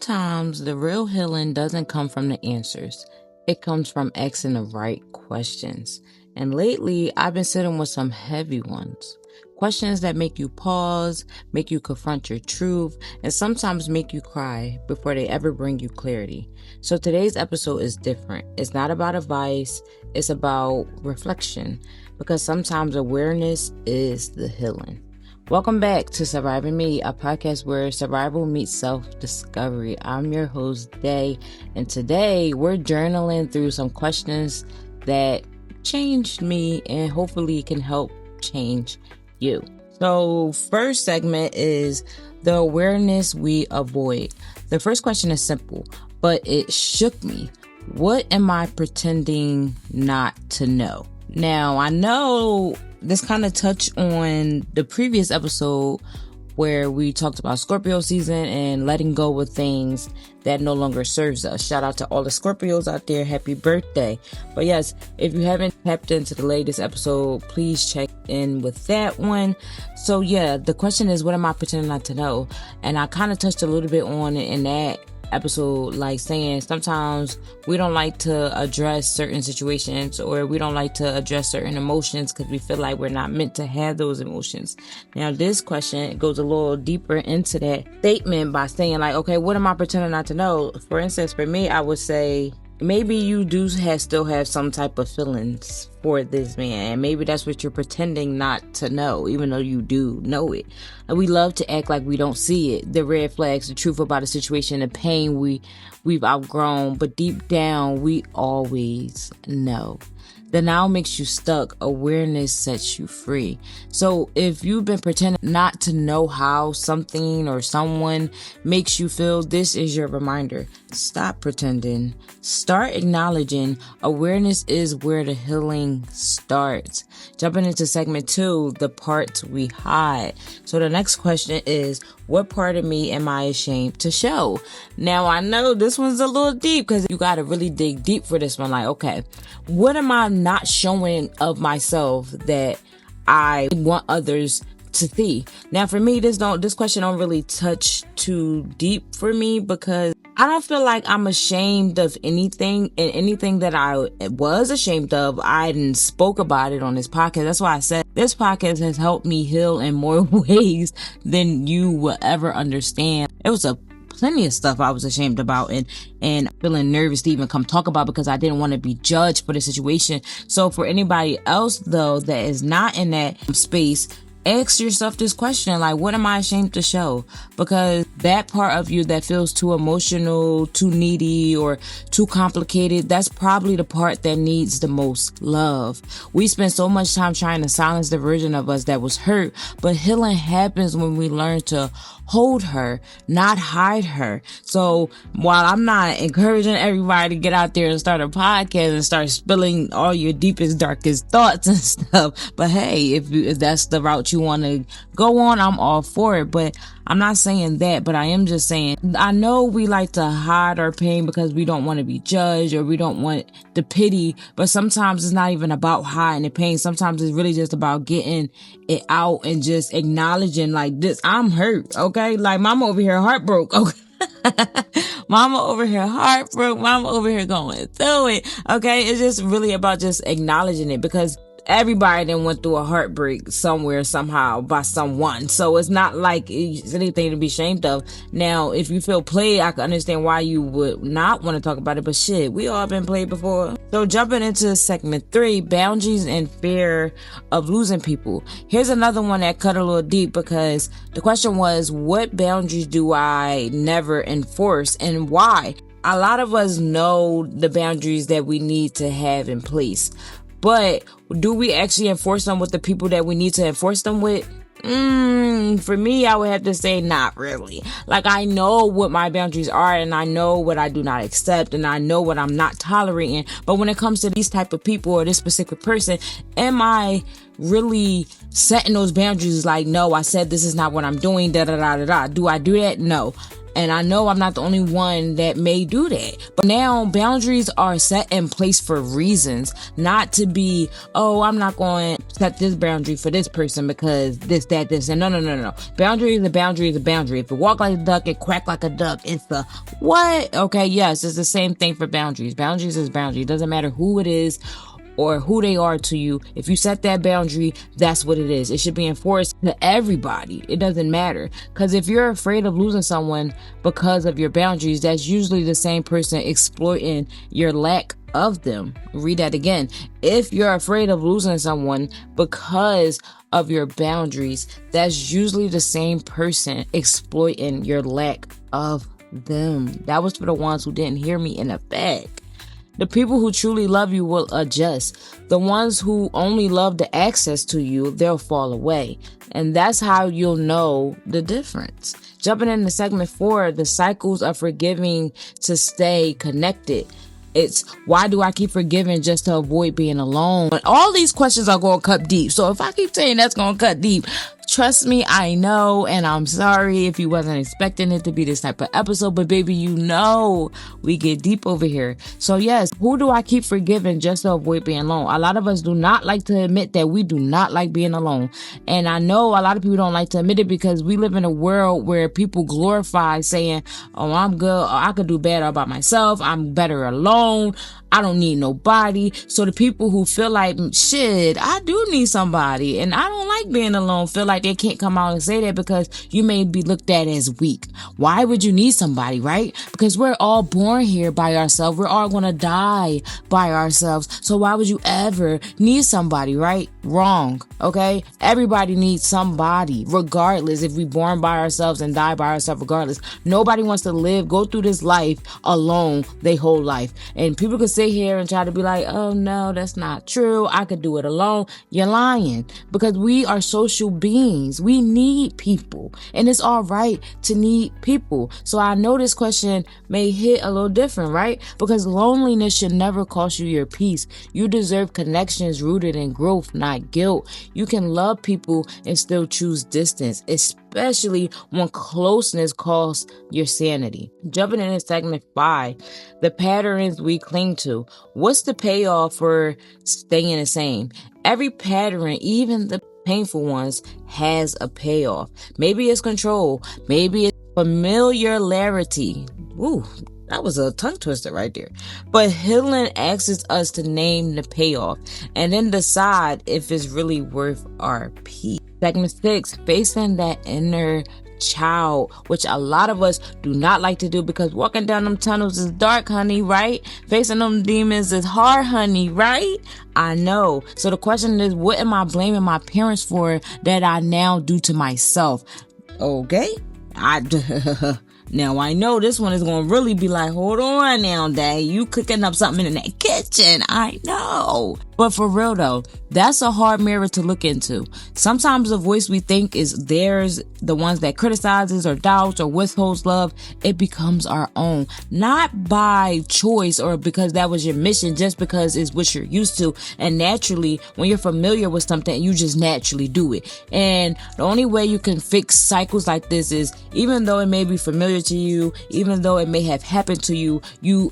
Sometimes the real healing doesn't come from the answers. It comes from asking the right questions. And lately, I've been sitting with some heavy ones. Questions that make you pause, make you confront your truth, and sometimes make you cry before they ever bring you clarity. So today's episode is different. It's not about advice, it's about reflection, because sometimes awareness is the healing. Welcome back to Surviving Me, a podcast where survival meets self-discovery. I'm your host, Day, and today we're journaling through some questions that changed me and hopefully can help change you. So first segment is the awareness we avoid. The first question is simple, but it shook me. What am I pretending not to know? Now, I know this kind of touched on the previous episode where we talked about Scorpio season and letting go with things that no longer serves us. Shout out to all the Scorpios out there. Happy birthday. But yes, if you haven't tapped into the latest episode, please check in with that one. So yeah, the question is, what am I pretending not to know? And I kind of touched a little bit on it in that episode, like saying sometimes we don't like to address certain situations, or we don't like to address certain emotions because we feel like we're not meant to have those emotions. Now this question goes a little deeper into that statement by saying like, okay, what am I pretending not to know? For instance, for me, I would say maybe you do still have some type of feelings for this man, and maybe that's what you're pretending not to know, even though you do know it. And we love to act like we don't see it, the red flags, the truth about a situation, the pain we've outgrown, but deep down we always know. The now makes you stuck. Awareness sets you free. So if you've been pretending not to know how something or someone makes you feel, this is your reminder. Stop pretending. Start acknowledging. Awareness is where the healing starts. Jumping into segment 2, the parts we hide. So the next question is, what part of me am I ashamed to show? Now I know this one's a little deep because you got to really dig deep for this one. Like, okay, what am I not showing of myself that I want others to see? Now for me, this question don't really touch too deep for me because I don't feel like I'm ashamed of anything, and anything that I was ashamed of, I didn't spoke about it on this podcast. That's why I said this podcast has helped me heal in more ways than you will ever understand. It was plenty of stuff I was ashamed about and feeling nervous to even come talk about because I didn't want to be judged for the situation. So for anybody else though that is not in that space, ask yourself this question, like, what am I ashamed to show? Because that part of you that feels too emotional, too needy, or too complicated, that's probably the part that needs the most love. We spend so much time trying to silence the version of us that was hurt, but healing happens when we learn to hold her, not hide her. So while I'm not encouraging everybody to get out there and start a podcast and start spilling all your deepest, darkest thoughts and stuff, but hey, if that's the route you want to go on, I'm all for it. But I'm not saying that, but I am just saying, I know we like to hide our pain because we don't want to be judged or we don't want the pity, but sometimes it's not even about hiding the pain. Sometimes it's really just about getting it out and just acknowledging like this, I'm hurt, okay? Like mama over here heartbroken, okay? Mama over here heartbroken, mama over here going through it, okay? It's just really about just acknowledging it because everybody then went through a heartbreak somewhere, somehow, by someone. So it's not like it's anything to be ashamed of. Now, if you feel played, I can understand why you would not want to talk about it. But shit, we all been played before. So jumping into segment 3, boundaries and fear of losing people. Here's another one that cut a little deep because the question was, what boundaries do I never enforce and why? A lot of us know the boundaries that we need to have in place. But do we actually enforce them with the people that we need to enforce them with? For me, I would have to say not really. Like, I know what my boundaries are, and I know what I do not accept, and I know what I'm not tolerating. But when it comes to these type of people or this specific person, am I really setting those boundaries like, no, I said this is not what I'm doing, da-da-da-da-da. Do I do that? No. And I know I'm not the only one that may do that. But now boundaries are set in place for reasons, not to be, oh, I'm not going to set this boundary for this person because this, that, this. And no. Boundary is a boundary is a boundary. If it walk like a duck, it quack like a duck. It's the what? Okay, yes, it's the same thing for boundaries. Boundaries is boundary. It doesn't matter who it is or who they are to you. If you set that boundary, that's what it is. It should be enforced to everybody. It doesn't matter. Because if you're afraid of losing someone because of your boundaries, that's usually the same person exploiting your lack of them. Read that again. If you're afraid of losing someone because of your boundaries, that's usually the same person exploiting your lack of them. That was for the ones who didn't hear me in effect. The people who truly love you will adjust. The ones who only love the access to you, they'll fall away. And that's how you'll know the difference. Jumping into segment 4, the cycles of forgiving to stay connected. It's why do I keep forgiving just to avoid being alone? But all these questions are going to cut deep. So if I keep saying that's going to cut deep, trust me, I know, and I'm sorry if you wasn't expecting it to be this type of episode, but baby, you know, we get deep over here. So yes, who do I keep forgiving just to avoid being alone? A lot of us do not like to admit that we do not like being alone. And I know a lot of people don't like to admit it because we live in a world where people glorify saying, oh, I'm good, or I could do better by myself, I'm better alone, I don't need nobody. So the people who feel like, shit, I do need somebody and I don't like being alone, feel like they can't come out and say that because you may be looked at as weak. Why would you need somebody, right? Because we're all born here by ourselves. We're all going to die by ourselves. So why would you ever need somebody, right? Wrong. Okay. Everybody needs somebody, regardless if we're born by ourselves and die by ourselves, regardless. Nobody wants to go through this life alone their whole life. And people could sit here and try to be like, oh no, that's not true, I could do it alone. You're lying, because we are social beings. We need people, and it's all right to need people. So I know this question may hit a little different, right? Because loneliness should never cost you your peace. You deserve connections rooted in growth, not guilt. You can love people and still choose distance, especially when closeness costs your sanity. Jumping into segment 5, the patterns we cling to. What's the payoff for staying the same? Every pattern, even the painful ones, has a payoff. Maybe it's control. Maybe it's familiarity. Ooh, that was a tongue twister right there. But healing asks us to name the payoff and then decide if it's really worth our peace. Segment 6, facing that inner child, which a lot of us do not like to do because walking down them tunnels is dark, honey, right? Facing them demons is hard, honey, right? I know. So the question is, what am I blaming my parents for that I now do to myself? Okay. Now I know this one is going to really be like, hold on now, Dad, you cooking up something in that kitchen. I know. But for real though, that's a hard mirror to look into. Sometimes the voice we think is theirs, the ones that criticizes or doubts or withholds love, it becomes our own. Not by choice or because that was your mission, just because it's what you're used to. And naturally, when you're familiar with something, you just naturally do it. And the only way you can fix cycles like this is, even though it may be familiar to you, even though it may have happened to you, you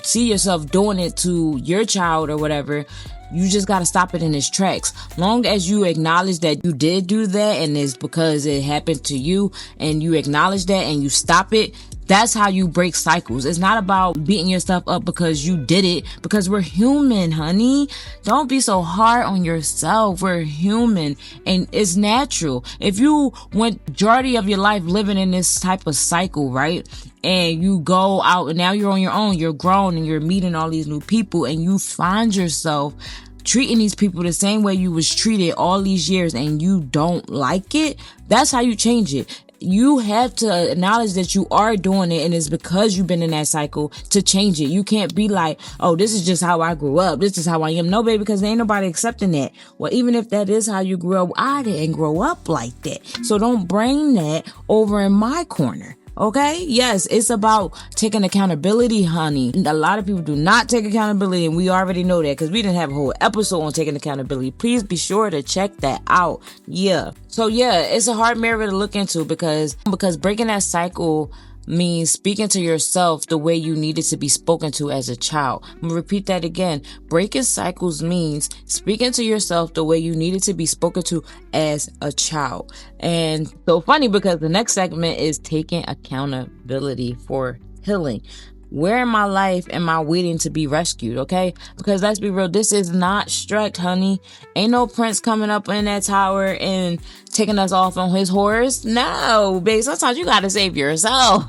see yourself doing it to your child or whatever, you just got to stop it in its tracks. Long as you acknowledge that you did do that and it's because it happened to you, and you acknowledge that and you stop it, that's how you break cycles. It's not about beating yourself up because you did it, because we're human, honey. Don't be so hard on yourself. We're human and it's natural. If you went majority of your life living in this type of cycle, right? And you go out and now you're on your own, you're grown and you're meeting all these new people, and you find yourself treating these people the same way you was treated all these years and you don't like it, that's how you change it. You have to acknowledge that you are doing it and it's because you've been in that cycle to change it. You can't be like, oh, this is just how I grew up, this is how I am. No, baby, because there ain't nobody accepting that. Well, even if that is how you grew up, I didn't grow up like that. So don't bring that over in my corner. Okay? Yes, it's about taking accountability, honey. A lot of people do not take accountability, and we already know that because we didn't have a whole episode on taking accountability. Please be sure to check that out. Yeah. So yeah, it's a hard mirror to look into because breaking that cycle means speaking to yourself the way you needed to be spoken to as a child. I'm gonna repeat that again. Breaking cycles means speaking to yourself the way you needed to be spoken to as a child. And so funny because the next segment is taking accountability for healing. Where in my life am I waiting to be rescued, okay? Because let's be real, this is not Shrek, honey. Ain't no prince coming up in that tower and taking us off on his horse. No, babe, sometimes you gotta save yourself.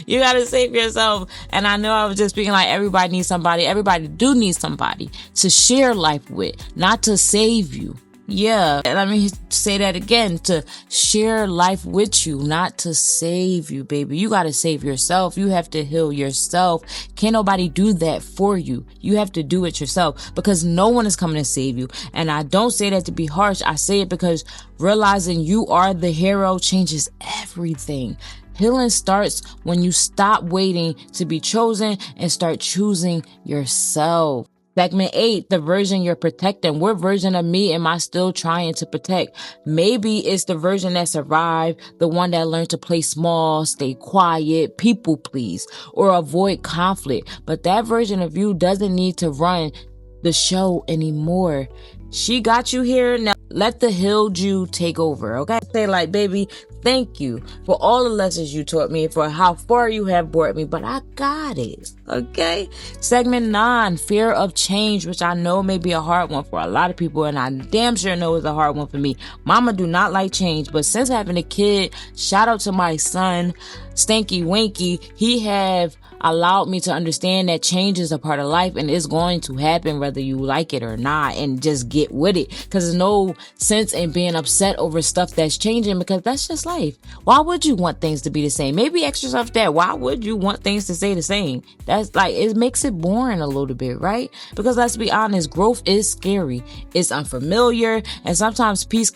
You gotta save yourself. And I know I was just speaking like everybody needs somebody. Everybody do need somebody to share life with, not to save you. Yeah, let me say that again, to share life with you, not to save you, baby. You gotta save yourself. You have to heal yourself. Can't nobody do that for you. You have to do it yourself because no one is coming to save you. And I don't say that to be harsh. I say it because realizing you are the hero changes everything. Healing starts when you stop waiting to be chosen and start choosing yourself. Segment 8, the version you're protecting. What version of me am I still trying to protect? Maybe it's the version that survived, the one that learned to play small, stay quiet, people please, or avoid conflict. But that version of you doesn't need to run the show anymore. She got you here. Now let the healed you take over, okay? Say like, baby, thank you for all the lessons you taught me, for how far you have brought me, but I got it, okay? Segment 9, fear of change, which I know may be a hard one for a lot of people, and I damn sure know it's a hard one for me. Mama do not like change, but since having a kid, shout out to my son, Stanky Winky, he have allowed me to understand that change is a part of life and it's going to happen whether you like it or not, and just get with it, because there's no sense in being upset over stuff that's changing because that's just life. Why would you want things to be the same? Maybe ask yourself that. Why would you want things to stay the same? That's like, it makes it boring a little bit, right? Because let's be honest, growth is scary. It's unfamiliar, and sometimes peace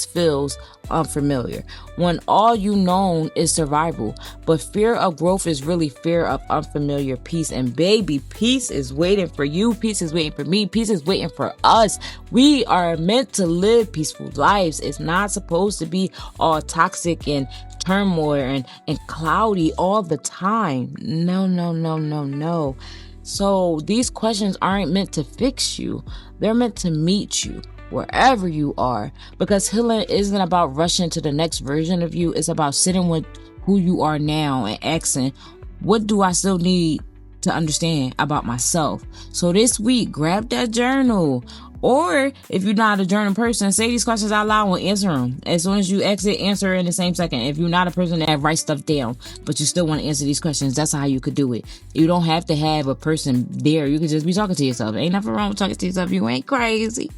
feels unfamiliar when all you know is survival. But fear of growth is really fear of unfamiliar peace. And baby, peace is waiting for you. Peace is waiting for me. Peace is waiting for us. We are meant to live peaceful lives. It's not supposed to be all toxic and turmoil and cloudy all the time. No. So these questions aren't meant to fix you. They're meant to meet you wherever you are, because healing isn't about rushing to the next version of you. It's about sitting with who you are now and asking, what do I still need to understand about myself? So this week, grab that journal. Or if you're not a journal person, say these questions out loud and answer them. As soon as you exit, answer in the same second. If you're not a person that writes stuff down, but you still want to answer these questions, that's how you could do it. You don't have to have a person there. You could just be talking to yourself. Ain't nothing wrong with talking to yourself. You ain't crazy.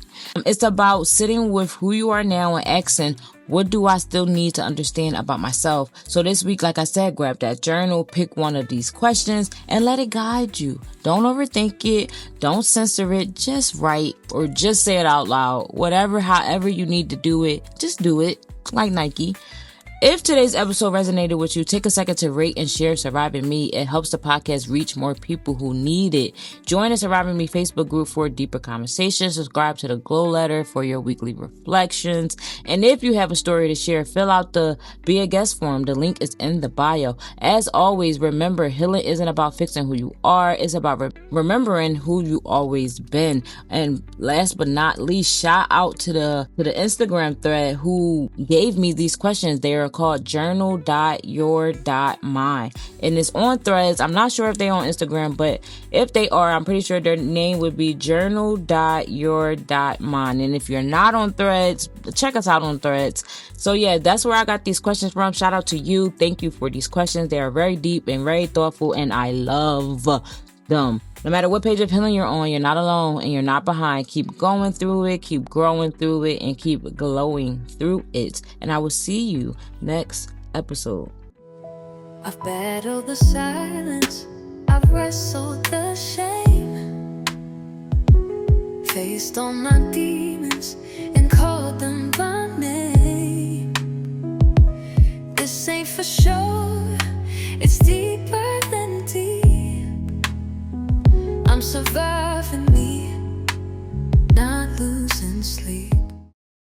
It's about sitting with who you are now and asking, what do I still need to understand about myself? So this week, like I said, grab that journal, pick one of these questions, and let it guide you. Don't overthink it. Don't censor it. Just write or just say it out loud. Whatever, however you need to do it, just do it. Like Nike. If today's episode resonated with you, take a second to rate and share Surviving Me. It helps the podcast reach more people who need it. Join the Surviving Me Facebook group for deeper conversations. Subscribe to the Glow Letter for your weekly reflections. And if you have a story to share, fill out the Be a Guest form. The link is in the bio. As always, remember, healing isn't about fixing who you are. It's about remembering who you always been. And last but not least, shout out to the Instagram thread who gave me these questions. They are called journal.your.mind, and it's on Threads. I'm not sure if they're on Instagram, but if they are, I'm pretty sure their name would be journal.your.mind. And if you're not on Threads, check us out on Threads. So yeah, that's where I got these questions from. Shout out to you. Thank you for these questions. They are very deep and very thoughtful, and I love them. No matter what page of healing you're on, you're not alone and you're not behind. Keep going through it, keep growing through it, and keep glowing through it. And I will see you next episode. I've battled the silence, I've wrestled the shame, faced all my demons and called them by name. This ain't for sure. It's deeper than deep. I'm surviving